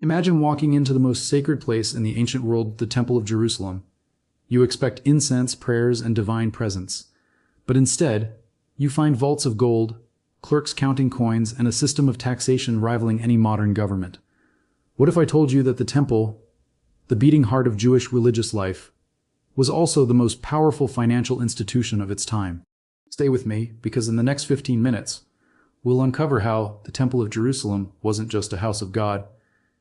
Imagine walking into the most sacred place in the ancient world, the Temple of Jerusalem. You expect incense, prayers, and divine presence. But instead, you find vaults of gold, clerks counting coins, and a system of taxation rivaling any modern government. What if I told you that the temple, the beating heart of Jewish religious life, was also the most powerful financial institution of its time? Stay with me, because in the next 15 minutes, we'll uncover how the Temple of Jerusalem wasn't just a house of God,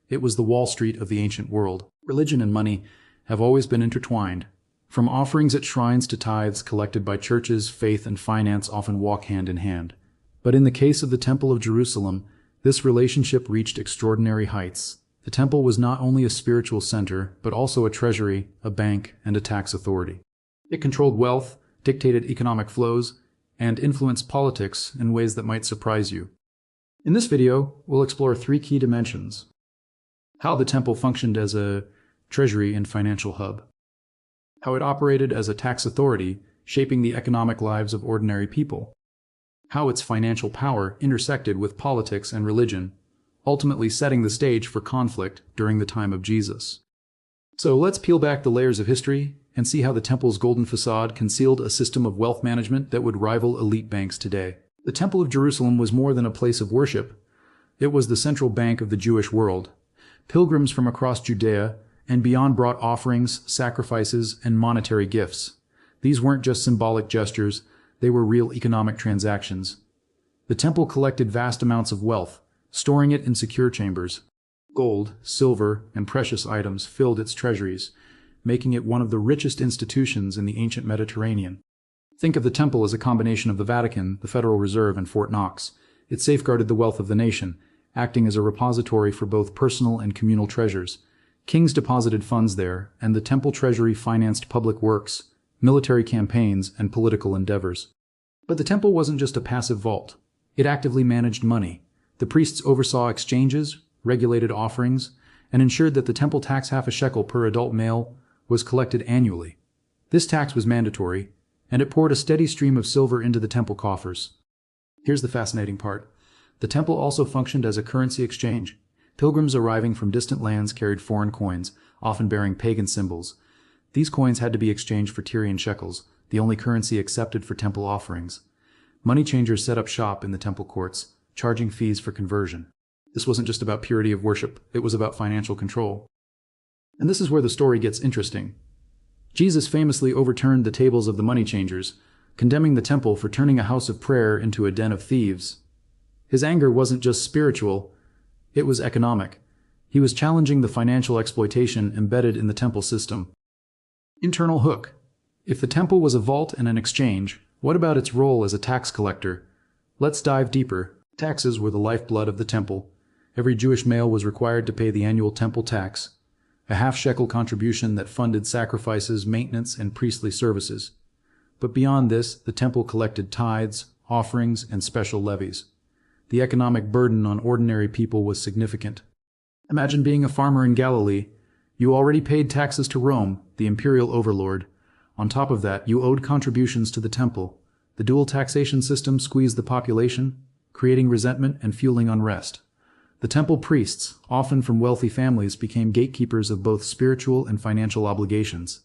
it was the Wall Street of the ancient world. Religion and money have always been intertwined. From offerings at shrines to tithes collected by churches, faith and finance often walk hand in hand. But in the case of the Temple of Jerusalem, this relationship reached extraordinary heights. The temple was not only a spiritual center, but also a treasury, a bank, and a tax authority. It controlled wealth, dictated economic flows, and influenced politics in ways that might surprise you. In this video, we'll explore 3 key dimensions: how the temple functioned as a treasury and financial hub, how it operated as a tax authority, shaping the economic lives of ordinary people, how its financial power intersected with politics and religion, ultimately setting the stage for conflict during the time of Jesus. So let's peel back the layers of history and see how the temple's golden facade concealed a system of wealth management that would rival elite banks today. The Temple of Jerusalem was more than a place of worship. It was the central bank of the Jewish world. Pilgrims from across Judea and beyond brought offerings, sacrifices, and monetary gifts. These weren't just symbolic gestures, they were real economic transactions. The temple collected vast amounts of wealth, storing it in secure chambers. Gold, silver, and precious items filled its treasuries, making it one of the richest institutions in the ancient Mediterranean. Think of the temple as a combination of the Vatican, the Federal Reserve, and Fort Knox. It safeguarded the wealth of the nation, acting as a repository for both personal and communal treasures. Kings deposited funds there, and the temple treasury financed public works, military campaigns, and political endeavors. But the temple wasn't just a passive vault. It actively managed money. The priests oversaw exchanges, regulated offerings, and ensured that the temple tax, half a shekel per adult male, was collected annually. This tax was mandatory, and it poured a steady stream of silver into the temple coffers. Here's the fascinating part. The temple also functioned as a currency exchange. Pilgrims arriving from distant lands carried foreign coins, often bearing pagan symbols. These coins had to be exchanged for Tyrian shekels, the only currency accepted for temple offerings. Money changers set up shop in the temple courts, charging fees for conversion. This wasn't just about purity of worship, it was about financial control. And this is where the story gets interesting. Jesus famously overturned the tables of the money changers, condemning the temple for turning a house of prayer into a den of thieves. His anger wasn't just spiritual, it was economic. He was challenging the financial exploitation embedded in the temple system. Internal hook. If the temple was a vault and an exchange, what about its role as a tax collector? Let's dive deeper. Taxes were the lifeblood of the temple. Every Jewish male was required to pay the annual temple tax, a half-shekel contribution that funded sacrifices, maintenance, and priestly services. But beyond this, the temple collected tithes, offerings, and special levies. The economic burden on ordinary people was significant. Imagine being a farmer in Galilee. You already paid taxes to Rome, the imperial overlord. On top of that, you owed contributions to the temple. The dual taxation system squeezed the population, creating resentment and fueling unrest. The temple priests, often from wealthy families, became gatekeepers of both spiritual and financial obligations.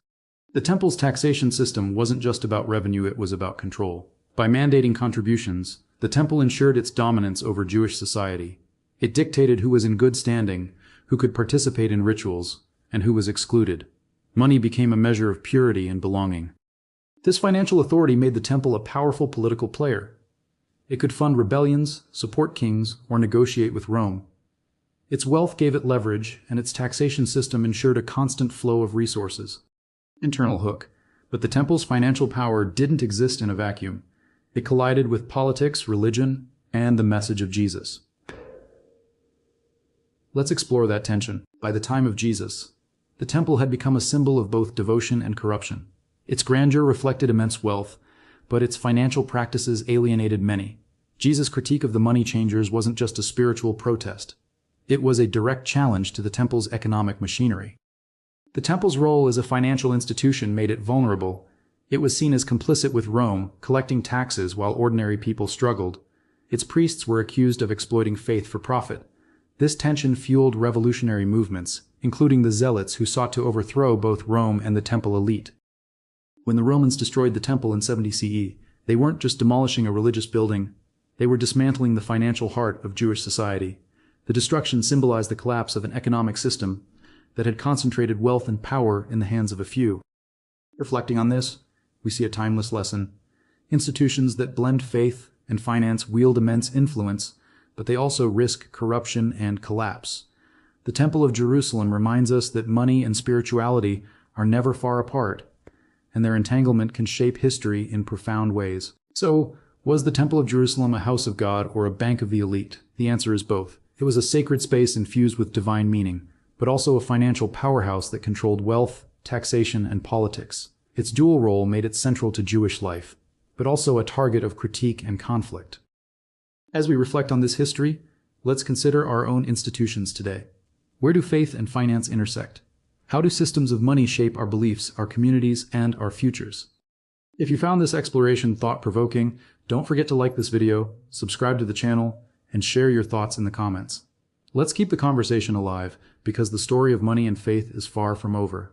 The temple's taxation system wasn't just about revenue, it was about control. By mandating contributions, the temple ensured its dominance over Jewish society. It dictated who was in good standing, who could participate in rituals, and who was excluded. Money became a measure of purity and belonging. This financial authority made the temple a powerful political player. It could fund rebellions, support kings, or negotiate with Rome. Its wealth gave it leverage, and its taxation system ensured a constant flow of resources. Internal hook. But the temple's financial power didn't exist in a vacuum. It collided with politics, religion, and the message of Jesus. Let's explore that tension. By the time of Jesus, the temple had become a symbol of both devotion and corruption. Its grandeur reflected immense wealth, but its financial practices alienated many. Jesus' critique of the money changers wasn't just a spiritual protest. It was a direct challenge to the temple's economic machinery. The temple's role as a financial institution made it vulnerable. It was seen as complicit with Rome, collecting taxes while ordinary people struggled. Its priests were accused of exploiting faith for profit. This tension fueled revolutionary movements, including the Zealots who sought to overthrow both Rome and the temple elite. When the Romans destroyed the temple in 70 CE, they weren't just demolishing a religious building, they were dismantling the financial heart of Jewish society. The destruction symbolized the collapse of an economic system that had concentrated wealth and power in the hands of a few. Reflecting on this, we see a timeless lesson. Institutions that blend faith and finance wield immense influence, but they also risk corruption and collapse. The Temple of Jerusalem reminds us that money and spirituality are never far apart, and their entanglement can shape history in profound ways. So, was the Temple of Jerusalem a house of God or a bank of the elite? The answer is both. It was a sacred space infused with divine meaning, but also a financial powerhouse that controlled wealth, taxation, and politics. Its dual role made it central to Jewish life, but also a target of critique and conflict. As we reflect on this history, let's consider our own institutions today. Where do faith and finance intersect? How do systems of money shape our beliefs, our communities, and our futures? If you found this exploration thought-provoking, don't forget to like this video, subscribe to the channel, and share your thoughts in the comments. Let's keep the conversation alive, because the story of money and faith is far from over.